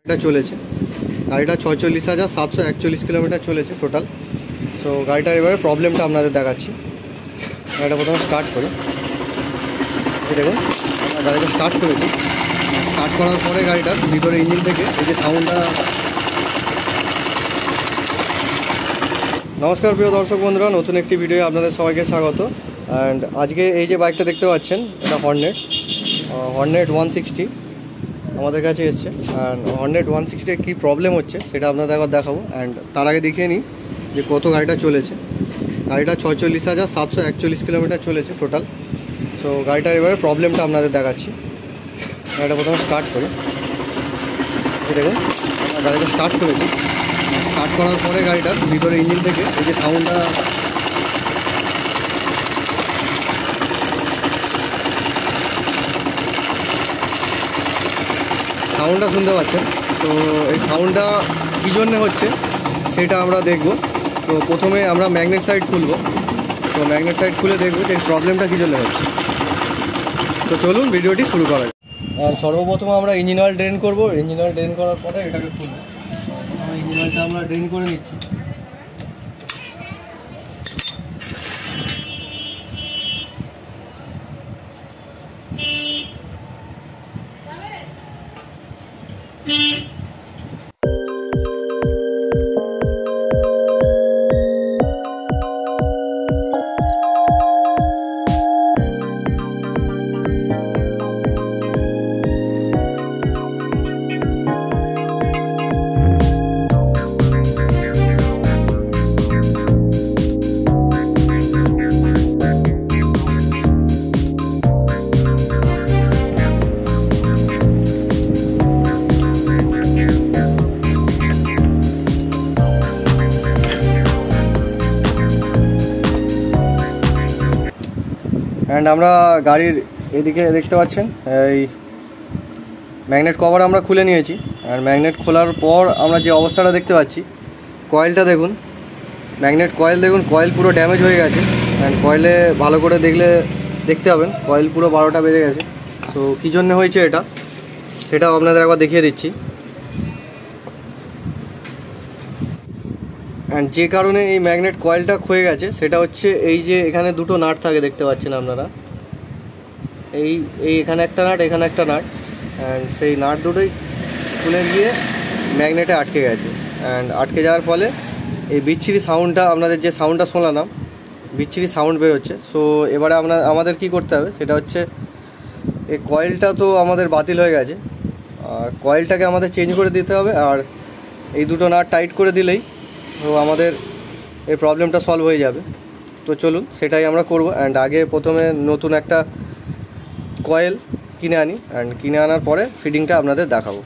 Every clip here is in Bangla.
এটা চলেছে গাড়িটা 46,741 কিলোমিটার চলেছে টোটাল। সো গাড়িটার এবারে প্রবলেমটা আপনাদের দেখাচ্ছি। গাড়িটা প্রথমে স্টার্ট করে এই দেখুন আমরা গাড়িটা স্টার্ট করেছি। স্টার্ট করার পরে গাড়িটার ভিতরে ইঞ্জিন থেকে এই যে সাউন্ডটা। নমস্কার প্রিয় দর্শক বন্ধুরা, নতুন একটি ভিডিও আপনাদের সবাইকে স্বাগত। অ্যান্ড আজকে এই যে বাইকটা দেখতে পাচ্ছেন এটা হর্নেট 160 আমাদের কাছে এসছে। অ্যান্ড হর্নেট 160 কী প্রবলেম হচ্ছে সেটা আপনাদের একবার দেখাবো। অ্যান্ড তার আগে দেখিয়ে নিই যে কত গাড়িটা চলেছে। গাড়িটা 46,741 কিলোমিটার চলেছে টোটাল। সো গাড়িটার এবারে প্রবলেমটা আপনাদের দেখাচ্ছি। গাড়িটা প্রথমে স্টার্ট করে এই দেখুন আমরা গাড়িটা স্টার্ট করেছি। স্টার্ট করার পরে গাড়িটার ভিতরে ইঞ্জিন থেকে এই যে সাউন্ডটা শুনতে পাচ্ছেন। তো এই সাউন্ডটা কী জন্যে হচ্ছে সেটা আমরা দেখব। তো প্রথমে আমরা ম্যাগনেট সাইড খুলব। তো ম্যাগনেট সাইড খুলে দেখব যে এই প্রবলেমটা কী জন্য হচ্ছে। তো চলুন ভিডিওটি শুরু করা যাক। আর সর্বপ্রথম আমরা ইঞ্জিন অয়েল ড্রেন করব। ইঞ্জিন অয়েল ড্রেন করার পরে এটাকে খুলব। ইঞ্জিন অয়েলটা আমরা ড্রেন করে নিচ্ছি। অ্যান্ড আমরা গাড়ির এদিকে দেখতে পাচ্ছেন এই ম্যাগনেট কভার আমরা খুলে নিয়েছি। আর ম্যাগনেট খোলার পর আমরা যে অবস্থাটা দেখতে পাচ্ছি, কয়েলটা দেখুন, ম্যাগনেট কয়েল দেখুন, কয়েল পুরো ড্যামেজ হয়ে গেছে। অ্যান্ড কয়েলে ভালো করে দেখতে হবেন, কয়েল পুরো 12টা বেজে গেছে। সো কী জন্য হয়েছে এটা সেটাও আপনাদের একবার দেখিয়ে দিচ্ছি। অ্যান্ড যে কারণে এই ম্যাগনেট কয়েলটা ক্ষয়ে গেছে সেটা হচ্ছে এই যে এখানে দুটো নাট থাকে দেখতে পাচ্ছেন আপনারা, এই এখানে একটা নাট, এখানে একটা নাট। অ্যান্ড সেই নাট দুটোই খুলে গিয়ে ম্যাগনেটে আটকে গেছে। অ্যান্ড আটকে যাওয়ার ফলে এই বিচ্ছিরি সাউন্ডটা, আপনাদের যে সাউন্ডটা শোনালাম, বিচ্ছিরি সাউন্ড বেরোচ্ছে। সো এবারে আমাদের কি করতে হবে সেটা হচ্ছে, এই কয়েলটা তো আমাদের বাতিল হয়ে গেছে, কয়েলটাকে আমাদের চেঞ্জ করে দিতে হবে। আর এই দুটো নাট টাইট করে দিলেই তো আমাদের এই প্রবলেমটা সলভ হয়ে যাবে। তো চলুন সেটাই আমরা করব। অ্যান্ড আগে প্রথমে নতুন একটা কয়েল কিনে আনি। অ্যান্ড কিনে আনার পরে ফিটিংটা আপনাদের দেখাবো।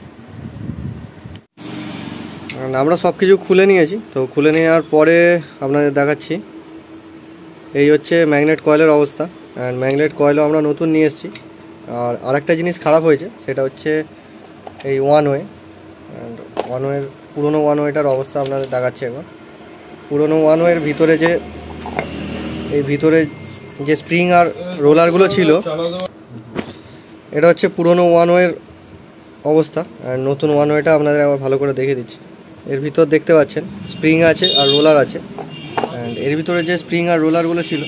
আমরা সব কিছু খুলে নিয়েছি। তো খুলে নেওয়ার পরে আপনাদের দেখাচ্ছি এই হচ্ছে ম্যাগনেট কয়েলের অবস্থা। অ্যান্ড ম্যাগনেট কয়েলও আমরা নতুন নিয়ে এসেছি। আর আরেকটা জিনিস খারাপ হয়েছে সেটা হচ্ছে এই ওয়ান ওয়ে। অ্যান্ড ওয়ান ওয়ের পুরোনো ওয়ান ওয়েটার অবস্থা আপনাদের দেখাচ্ছি একবার। পুরোনো ওয়ান ওয়ের ভিতরে যে স্প্রিং আর রোলারগুলো ছিল, এটা হচ্ছে পুরোনো ওয়ান ওয়ের অবস্থা। আর নতুন ওয়ান ওয়েটা আপনাদের আবার ভালো করে দেখে দিচ্ছি। এর ভিতর দেখতে পাচ্ছেন স্প্রিং আছে আর রোলার আছে। অ্যান্ড এর ভিতরে যে স্প্রিং আর রোলারগুলো ছিল,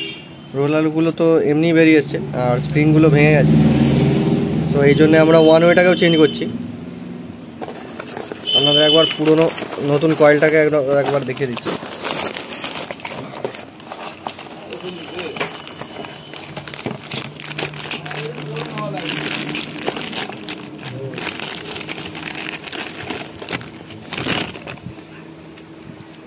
রোলারগুলো তো এমনি বেরিয়ে এসছে আর স্প্রিংগুলো ভেঙে গেছে। তো এই জন্যে আমরা ওয়ান ওয়েটাকেও চেঞ্জ করছি। আপনাদের একবার নতুন কয়েলটাকে একবার দেখিয়ে দিচ্ছি।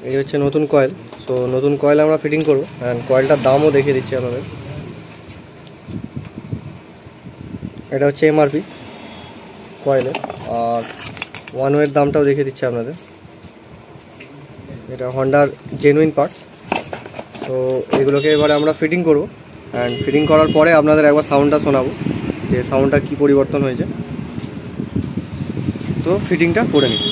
এই হচ্ছে নতুন কয়েল। সো নতুন কয়েল আমরা ফিটিং করবো। অ্যান্ড কয়েলটার দামও দেখিয়ে দিচ্ছি আপনাদের। এটা হচ্ছে এমআরপি কয়েলের। আর ওয়ান ওয়ের দামটাও দেখিয়ে দিচ্ছি আপনাদের। এটা হন্ডার জেনুইন পার্টস। তো এগুলোকে এবারে আমরা ফিটিং করব। অ্যান্ড ফিটিং করার পরে আপনাদের একবার সাউন্ডটা শোনাবো যে সাউন্ডটা কী পরিবর্তন হয়েছে। তো ফিটিংটা করে নিই।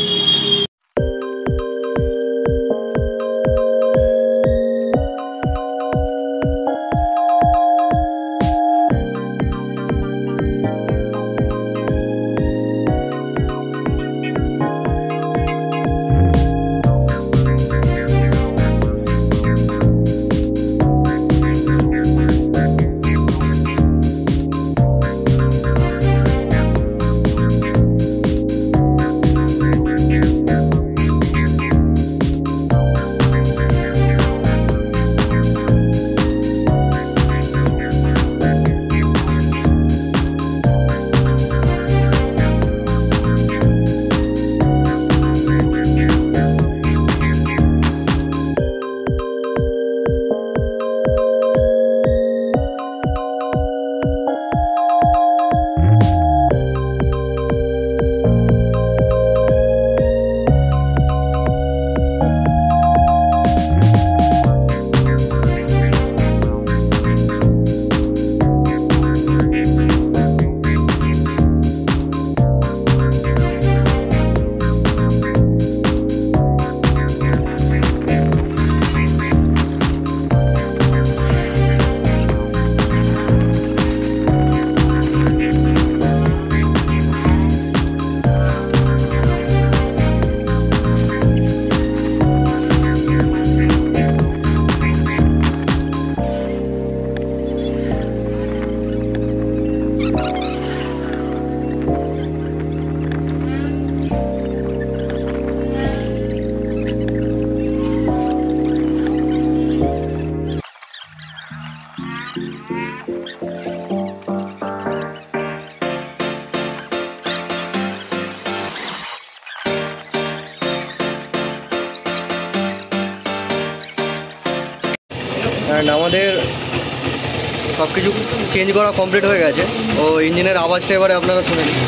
অ্যান্ড আমাদের সব কিছু চেঞ্জ করা কমপ্লিট হয়ে গেছে। ও ইঞ্জিনের আওয়াজটা এবারে আপনারা শুনে নিন।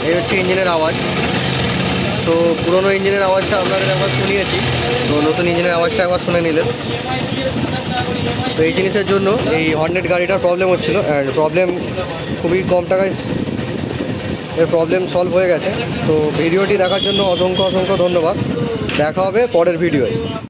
এই হচ্ছে ইঞ্জিনের আওয়াজ। তো পুরোনো ইঞ্জিনের আওয়াজটা আপনাদের একবার শুনিয়েছি, তো নতুন ইঞ্জিনের আওয়াজটা একবার শুনে নিলেন। তো এই জিনিসের জন্য এই হর্নেট গাড়িটার প্রবলেম হচ্ছিলো, অ্যান্ড প্রবলেম খুবই কম টাকায় এর প্রবলেম সলভ হয়ে গেছে। তো ভিডিওটি দেখার জন্য অসংখ্য ধন্যবাদ। দেখা হবে পরের ভিডিওয়।